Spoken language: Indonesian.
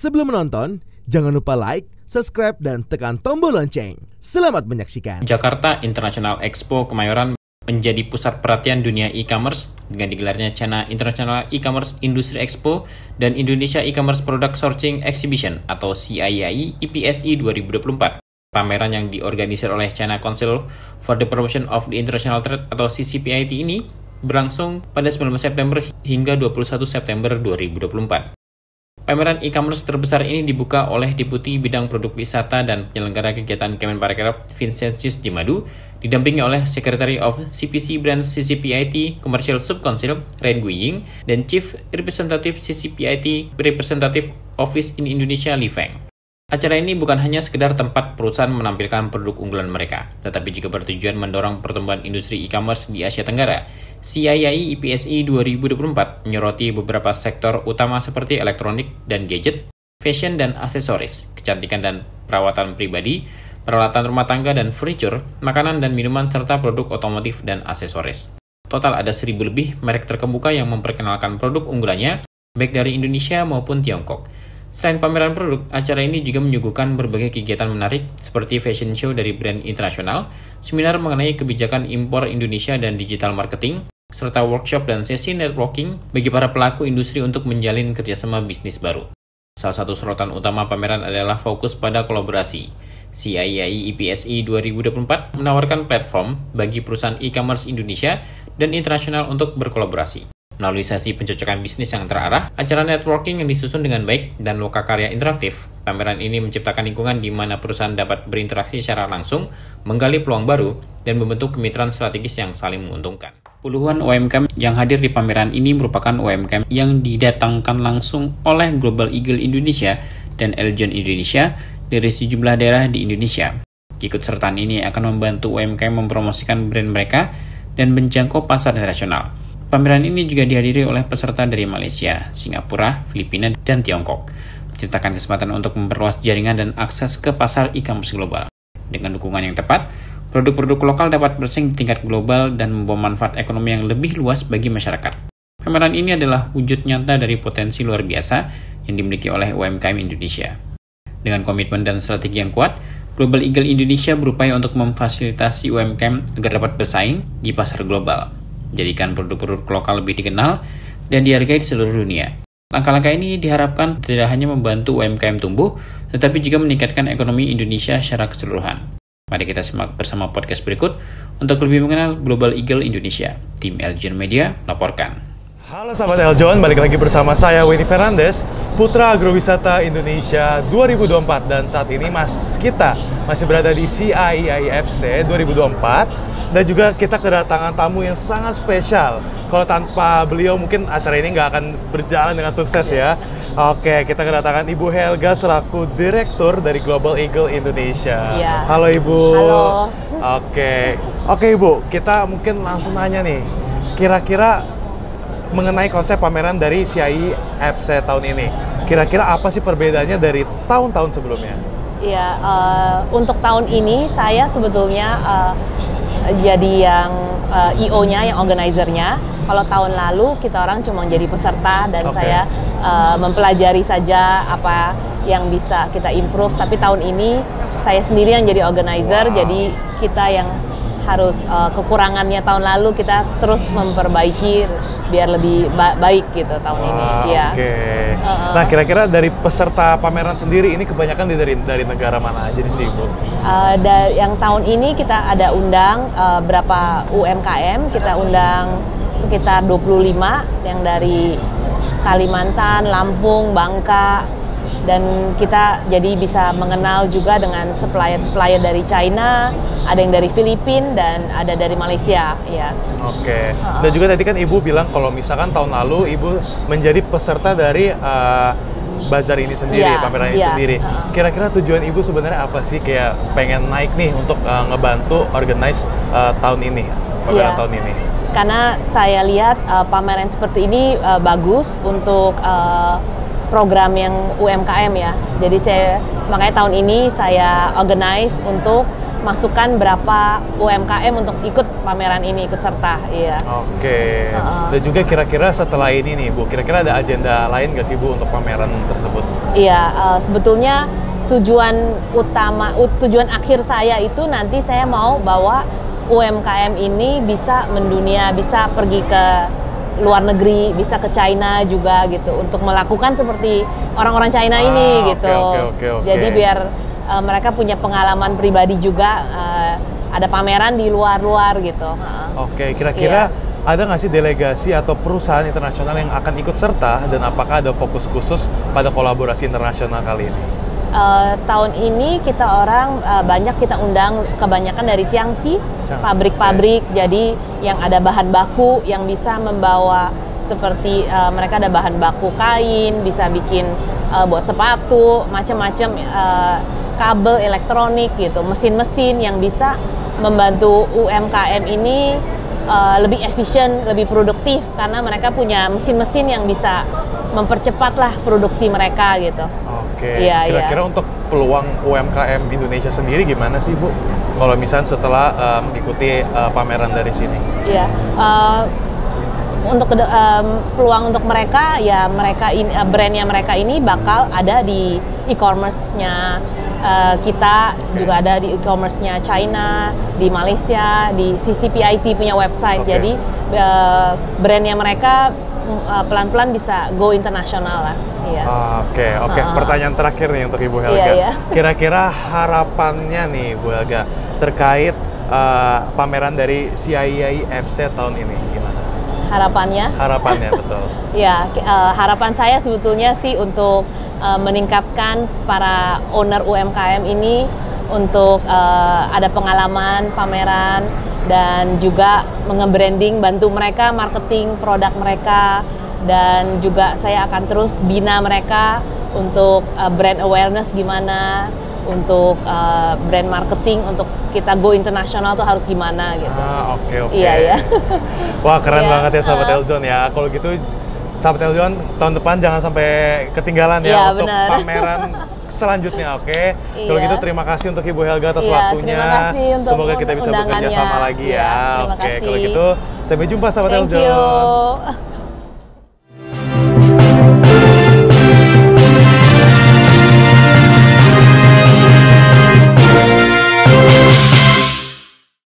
Sebelum menonton, jangan lupa like, subscribe, dan tekan tombol lonceng. Selamat menyaksikan. Jakarta International Expo Kemayoran menjadi pusat perhatian dunia e-commerce dengan digelarnya China International E-commerce Industry Expo dan Indonesia E-commerce Product Sourcing Exhibition atau CIIE IPSI 2024. Pameran yang diorganisir oleh China Council for the Promotion of the International Trade atau CCPIT ini berlangsung pada 19 September hingga 21 September 2024. Pameran e-commerce terbesar ini dibuka oleh Deputi Bidang Produk Wisata dan Penyelenggara Kegiatan Kemenparekraf Vincentius Jimadu, didampingi oleh Secretary of CPC Brands CCPIT Commercial Sub-Council Ren Guiying dan Chief Representative CCPIT Representative Office in Indonesia Li Feng. Acara ini bukan hanya sekedar tempat perusahaan menampilkan produk unggulan mereka, tetapi juga bertujuan mendorong pertumbuhan industri e-commerce di Asia Tenggara. CIIE IPSI 2024 menyoroti beberapa sektor utama seperti elektronik dan gadget, fashion dan aksesoris, kecantikan dan perawatan pribadi, peralatan rumah tangga dan furniture, makanan dan minuman, serta produk otomotif dan aksesoris. Total ada 1.000 lebih merek terkemuka yang memperkenalkan produk unggulannya, baik dari Indonesia maupun Tiongkok. Selain pameran produk, acara ini juga menyuguhkan berbagai kegiatan menarik seperti fashion show dari brand internasional, seminar mengenai kebijakan impor Indonesia dan digital marketing, serta workshop dan sesi networking bagi para pelaku industri untuk menjalin kerjasama bisnis baru. Salah satu sorotan utama pameran adalah fokus pada kolaborasi. CIIE IPSI 2024 menawarkan platform bagi perusahaan e-commerce Indonesia dan internasional untuk berkolaborasi. Melalui sesi pencocokan bisnis yang terarah, acara networking yang disusun dengan baik, dan lokakarya interaktif, pameran ini menciptakan lingkungan di mana perusahaan dapat berinteraksi secara langsung, menggali peluang baru, dan membentuk kemitraan strategis yang saling menguntungkan. Puluhan UMKM yang hadir di pameran ini merupakan UMKM yang didatangkan langsung oleh Global Eagle Indonesia dan Eljon Indonesia dari sejumlah daerah di Indonesia. Keikutsertaan ini akan membantu UMKM mempromosikan brand mereka dan menjangkau pasar internasional. Pameran ini juga dihadiri oleh peserta dari Malaysia, Singapura, Filipina, dan Tiongkok, menciptakan kesempatan untuk memperluas jaringan dan akses ke pasar e-commerce global. Dengan dukungan yang tepat, produk-produk lokal dapat bersaing di tingkat global dan membawa manfaat ekonomi yang lebih luas bagi masyarakat. Pameran ini adalah wujud nyata dari potensi luar biasa yang dimiliki oleh UMKM Indonesia. Dengan komitmen dan strategi yang kuat, Global Eagle Indonesia berupaya untuk memfasilitasi UMKM agar dapat bersaing di pasar global, jadikan produk-produk lokal lebih dikenal dan dihargai di seluruh dunia. Langkah-langkah ini diharapkan tidak hanya membantu UMKM tumbuh, tetapi juga meningkatkan ekonomi Indonesia secara keseluruhan. Mari kita simak bersama podcast berikut untuk lebih mengenal Global Eagle Indonesia. Tim Eljon Media melaporkan. Halo sahabat Eljon, balik lagi bersama saya Winnie Fernandes, Putra Agrowisata Indonesia 2024, dan saat ini kita masih berada di CIIFC 2024 dan juga kita kedatangan tamu yang sangat spesial. Kalau tanpa beliau mungkin acara ini nggak akan berjalan dengan sukses ya. Oke, kita kedatangan Ibu Helga selaku Direktur dari Global Eagle Indonesia. Ya. Halo Ibu. Halo. Oke Ibu, kita mungkin langsung nanya nih, kira-kira mengenai konsep pameran dari CIIFC tahun ini. Kira-kira apa sih perbedaannya dari tahun-tahun sebelumnya? Iya, untuk tahun ini saya sebetulnya jadi yang IO-nya, yang organizer-nya. Kalau tahun lalu kita orang cuma jadi peserta dan saya mempelajari saja apa yang bisa kita improve. Tapi tahun ini saya sendiri yang jadi organizer, jadi kita yang harus kekurangannya tahun lalu kita terus memperbaiki biar lebih baik gitu tahun ini. Ya. Oke. Nah, kira-kira dari peserta pameran sendiri ini kebanyakan dari negara mana aja sih Ibu? Yang tahun ini kita ada undang berapa UMKM, kita undang sekitar 25 yang dari Kalimantan, Lampung, Bangka, dan kita jadi bisa mengenal juga dengan supplier-supplier dari China, ada yang dari Filipina dan ada dari Malaysia, ya. Oke. Dan juga tadi kan Ibu bilang kalau misalkan tahun lalu Ibu menjadi peserta dari bazar ini sendiri, pameran ini sendiri. Kira-kira tujuan Ibu sebenarnya apa sih, kayak pengen naik nih untuk ngebantu organize tahun ini, pameran tahun ini? Karena saya lihat pameran seperti ini bagus untuk program yang UMKM ya. Jadi makanya tahun ini saya organize untuk masukkan berapa UMKM untuk ikut pameran ini, ikut serta. Iya. Oke. Dan juga kira-kira setelah ini nih Bu, kira-kira ada agenda lain nggak sih Bu untuk pameran tersebut? Iya, sebetulnya tujuan akhir saya itu nanti saya mau bawa UMKM ini bisa mendunia, bisa pergi ke luar negeri, bisa ke China juga gitu, untuk melakukan seperti orang-orang China ini gitu. Oke. Jadi biar mereka punya pengalaman pribadi juga, ada pameran di luar-luar gitu. Oke, kira-kira ada nggak sih delegasi atau perusahaan internasional yang akan ikut serta, dan apakah ada fokus khusus pada kolaborasi internasional kali ini? Tahun ini kita banyak kita undang, kebanyakan dari Jiangxi, pabrik-pabrik. Jadi yang ada bahan baku yang bisa membawa seperti mereka ada bahan baku kain, bisa bikin buat sepatu, macam-macam, kabel elektronik gitu, mesin-mesin yang bisa membantu UMKM ini lebih efisien, lebih produktif, karena mereka punya mesin-mesin yang bisa mempercepatlah produksi mereka gitu. Oke, kira-kira untuk peluang UMKM Indonesia sendiri gimana sih Bu? Kalau misalnya setelah mengikuti pameran dari sini? Iya, untuk peluang untuk mereka ya, brandnya mereka ini bakal ada di e-commerce-nya kita, juga ada di e-commerce-nya China, di Malaysia, di CCPIT punya website. Jadi brandnya mereka pelan-pelan bisa go internasional lah. Iya. Oke. Pertanyaan terakhir nih untuk Ibu Helga. Iya. Kira-kira harapannya nih Bu Helga terkait pameran dari CIIFC tahun ini gimana? Harapannya betul. Ya, harapan saya sebetulnya sih untuk meningkatkan para owner UMKM ini untuk ada pengalaman pameran, dan juga nge-branding, bantu mereka marketing produk mereka, dan juga saya akan terus bina mereka untuk brand awareness gimana, untuk brand marketing, untuk kita go internasional tuh harus gimana gitu. Oke. Iya. Wah, keren banget ya Sahabat Eljon ya. Kalau gitu Sahabat Eljon, tahun depan jangan sampai ketinggalan ya untuk pameran selanjutnya, oke? Kalau gitu terima kasih untuk Ibu Helga atas waktunya. Terima kasih untuk semoga kita bisa bekerja sama lagi ya. Oke, kalau gitu sampai jumpa Sahabat Eljon. Thank you.